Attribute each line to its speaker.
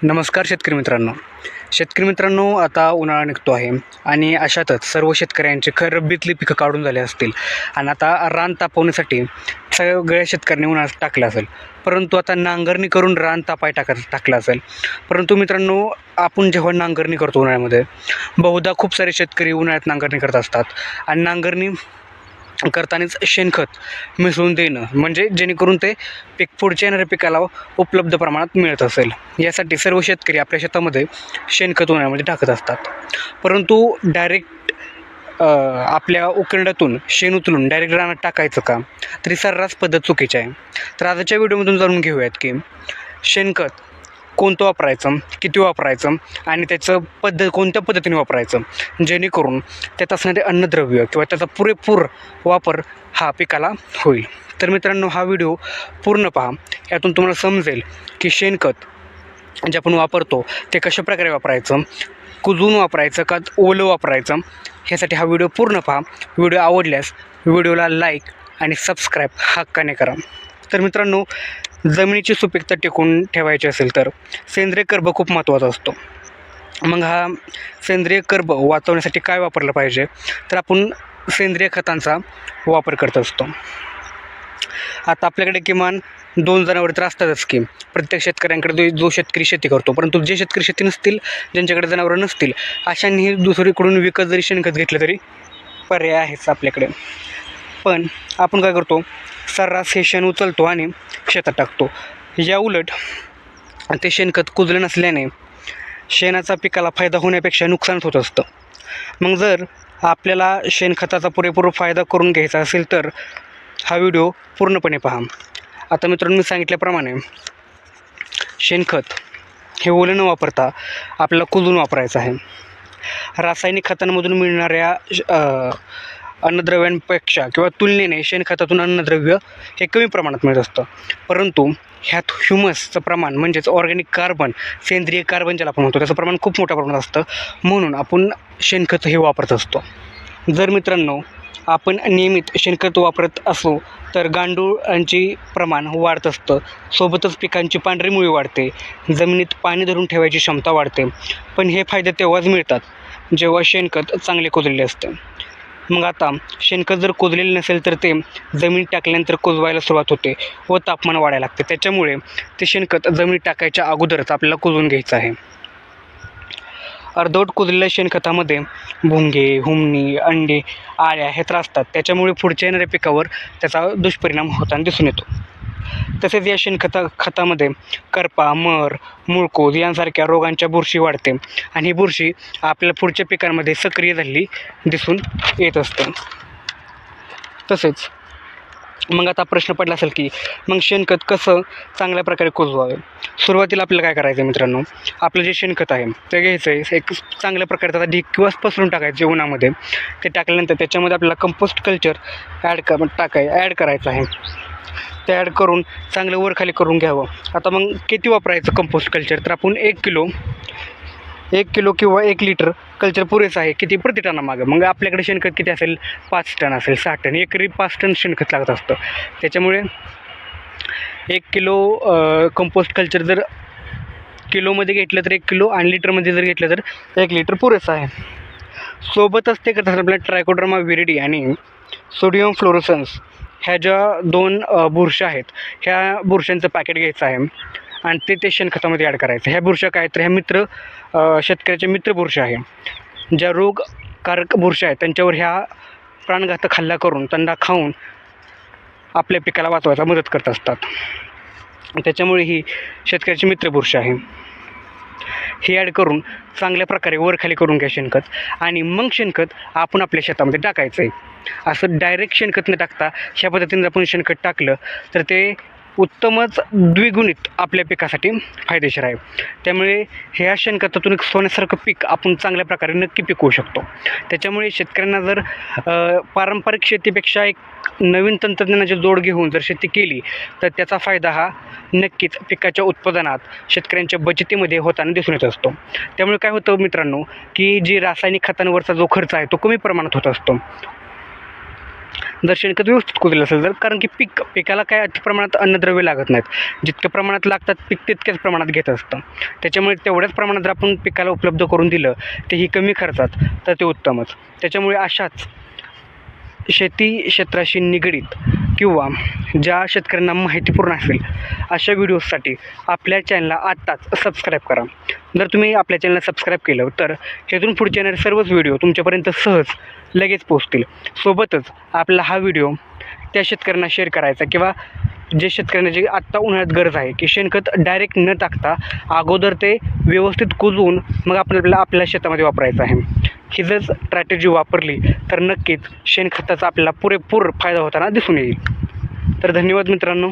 Speaker 1: नमस्कार शेतकरी मित्रांनो, आता उन्हाळा निघतो आहे आणि अशातच सर्व शेतकऱ्यांची रब्बीतली पिकं काढून झाले असतील आणि आता रान तापवण्यासाठी सगळ्या शेतकऱ्यांनी उन्हाळ्यात टाकलं असेल. परंतु आता नांगरणी करून रान टाकलं असेल. परंतु मित्रांनो, आपण जेव्हा नांगरणी करतो उन्हाळ्यामध्ये, बहुधा खूप सारे शेतकरी उन्हाळ्यात नांगरणी करत असतात आणि नांगरणी करतानाच शेणखत मिसळून देणं, म्हणजे जेणेकरून ते पीक पुढच्या येणाऱ्या पिकाला उपलब्ध प्रमाणात मिळत असेल, यासाठी सर्व शेतकरी आपल्या शेतामध्ये शेणखत उन्हाळ्यामध्ये टाकत असतात. परंतु डायरेक्ट आपल्या उकिरड्यातून शेण उचलून डायरेक्ट रानात टाकायचं का, तरी सर्रास पद्धत चुकीची आहे. तर आजच्या व्हिडिओमधून जाणून घेऊयात की शेणखत कोणतं वापरायचं, किती वापरायचं आणि त्याचं कोणत्या पद्धतीने वापरायचं, जेणेकरून त्यात असणारे अन्नद्रव्य किंवा त्याचा पुरेपूर वापर हा पिकाला होईल. तर मित्रांनो, हा व्हिडिओ पूर्ण पहा. यातून तुम्हाला समजेल की शेणखत जे आपण वापरतो ते कशाप्रकारे वापरायचं, कुजून वापरायचं का ओलं वापरायचं, ह्यासाठी हा व्हिडिओ पूर्ण पहा. व्हिडिओ आवडल्यास व्हिडिओला लाईक आणि सबस्क्राईब हक्काने करा. तर मित्रांनो, जमिनीची सुपीकता टिकून ठेवायची असेल तर सेंद्रिय कर्ब खूप महत्त्वाचा असतो. मग हा सेंद्रिय कर्ब वाचवण्यासाठी काय वापरलं पाहिजे, तर आपण सेंद्रिय खतांचा वापर करत असतो. आता आपल्याकडे किमान 2 जनावरं तर असतातच की प्रत्येक शेतकऱ्यांकडे, जो शेतकरी शेती करतो. परंतु जे शेतकरी शेती नसतील, ज्यांच्याकडे जनावरं नसतील, अशांनी दुसरीकडून विकत जरी शेणखत घेतलं तरी पर्याय आहेच आपल्याकडे. पण आपण काय करतो, सर्रास हे शेण उचलतो आणि शेतात टाकतो. या उलट ते शेणखत कुजलं नसल्याने शेणाचा पिकाला फायदा होण्यापेक्षा नुकसानच होत असतं. मग जर आपल्याला शेणखताचा पुरेपूर फायदा करून घ्यायचा असेल तर हा व्हिडिओ पूर्णपणे पहा. आता मित्रांनो, मी सांगितल्याप्रमाणे शेणखत हे ओलं न वापरता आपल्याला कुजून वापरायचं आहे. रासायनिक खतांमधून मिळणाऱ्या अन्नद्रव्यांपेक्षा किंवा तुलनेने शेणखतातून अन्नद्रव्य हे कमी प्रमाणात मिळत असतं. परंतु ह्यात ह्युमसचं प्रमाण, म्हणजेच ऑर्गॅनिक कार्बन, सेंद्रिय कार्बन ज्याला आपण म्हणतो, त्याचं प्रमाण खूप मोठ्या प्रमाणात असतं. म्हणून आपण शेणखत हे वापरत असतो. जर मित्रांनो आपण नियमित शेणखत वापरत असू तर गांडुळांची प्रमाण वाढत असतं. सोबतच पिकांची पांढरी मुळी वाढते, जमिनीत पाणी धरून ठेवायची क्षमता वाढते. पण हे फायदे तेव्हाच मिळतात जेव्हा शेणखत चांगले कुजलेले असते. मग आता शेणखत जर कुजलेले नसेल तर ते जमिनीत टाकल्यानंतर कुजवायला सुरुवात होते व तापमान वाढायला लागते. त्याच्यामुळे ते शेणखत जमिनीत टाकायच्या अगोदरच आपल्याला कुजवून घ्यायचं आहे. अर्धवट कुजलेल्या शेणखतामध्ये भुंगे, हुमणी, अंडे, आळ्या हे त्रास असतात. त्याच्यामुळे पुढच्या येणाऱ्या पिकावर त्याचा दुष्परिणाम होताना दिसून येतो. तसेच या खतामध्ये करपा, मर, मुळकूज यांसारख्या रोगांच्या बुरशी वाढते आणि ही बुरशी आपल्या पुढच्या पिकांमध्ये सक्रिय झालेली दिसून येत असते. तसेच मग आता प्रश्न पडला असेल की मग शेणखत कसं चांगल्या प्रकारे कुजवावे. सुरुवातीला आपल्याला काय करायचं आहे मित्रांनो, आपलं जे शेणखत आहे ते घ्यायचं आहे, एक चांगल्या प्रकारे त्याचा ढीग किंवा पसरून टाकायचं उन्हामध्ये. ते टाकल्यानंतर त्याच्यामध्ये आपल्याला कंपोस्ट कल्चर ॲड करायचं आहे. ते ॲड करून चांगलं वरखाली करून घ्यावं. आता मग किती वापरायचं कंपोस्ट कल्चर, तर आपण 1 किलो किंवा 1 लिटर कल्चर पुरेसं आहे. किती, प्रति टनामागं. मग आपल्याकडे शेणखत किती असेल, 5 टन असेल, 6 टन, एकरी 5 टन शेणखत लागत असतं. त्याच्यामुळे 1 किलो कंपोस्ट कल्चर जर किलोमध्ये घेतलं तर 1 किलो आणि लिटरमध्ये जर घेतलं तर 1 लिटर पुरेसं आहे. सोबतच ते करतात आपल्याला ट्रायकोडर्मा विरिडी आणि सोडियम फ्लोरोसन्स ह्या ज्या 2 बुरशा आहेत, ह्या बुरशांचं पॅकेट घ्यायचं आहे आणि ते शेणखतामध्ये ॲड करायचं. ह्या बुरशा काय, तर ह्या शेतकऱ्याच्या मित्र बुरशा आहे. ज्या रोगकारक बुरशा आहेत त्यांच्यावर ह्या प्राणघातक हल्ला करून, त्यांना खाऊन आपल्या पिकाला वाचवायला मदत करत असतात. त्याच्यामुळे ही शेतकऱ्याची मित्र बुरशी आहे. ही ॲड करून चांगल्या प्रकारे वरखाली करून घ्या शेणखत आणि मग शेणखत आपण आपल्या शेतामध्ये टाकायचं आहे. असं डायरेक्ट शेणखत न टाकता ह्या पद्धतीने आपण शेणखत टाकलं तर ते उत्तमच द्विगुणित आपल्या पिकासाठी फायदेशीर आहे. त्यामुळे ह्या शेणखतातून एक सोन्यासारखं पीक आपण चांगल्या प्रकारे नक्की पिकवू शकतो. त्याच्यामुळे शेतकऱ्यांना जर पारंपरिक शेतीपेक्षा एक नवीन तंत्रज्ञानाची जोड घेऊन जर शेती केली तर त्याचा फायदा हा नक्कीच पिकाच्या उत्पादनात, शेतकऱ्यांच्या बचतीमध्ये होताना दिसून येत असतो. त्यामुळे काय होतं मित्रांनो, की जी रासायनिक खतांवरचा जो खर्च आहे तो कमी प्रमाणात होत असतो. जर शेणखत व्यवस्थित कुजलेलं असेल तर, कारण की पिकाला काय अति प्रमाणात अन्नद्रव्य लागत नाहीत, जितक्या प्रमाणात लागतात पीक तितक्याच प्रमाणात घेत असतं. त्याच्यामुळे तेवढ्याच प्रमाणात जर आपण पिकाला उपलब्ध करून दिलं तेही कमी खर्चात तर ते उत्तमच. त्याच्यामुळे अशाच शेती क्षेत्राशी निगडीत किंवा ज्या शेतकऱ्यांना माहितीपूर्ण असेल अशा व्हिडिओजसाठी आपल्या चॅनलला आत्ताच सबस्क्राईब करा. जर तुम्ही आपल्या चॅनलला सबस्क्राईब केलं तर इथून पुढचे येणारे सर्वच व्हिडिओ तुमच्यापर्यंत सहज लगेच पोहोचतील. सोबतच आपला हा व्हिडिओ त्या शेतकऱ्यांना शेअर करायचा किंवा जे शेतकऱ्यांना जी आत्ता उन्हाळ्यात गरज आहे की शेणखत डायरेक्ट न टाकता अगोदर ते व्यवस्थित कुजवून मग आपल्या शेतामध्ये वापरायचं आहे. ही जर स्ट्रॅटेजी वापरली तर नक्कीच शेणखताचा आपल्याला पुरेपूर फायदा होताना दिसून येईल. तर धन्यवाद मित्रांनो.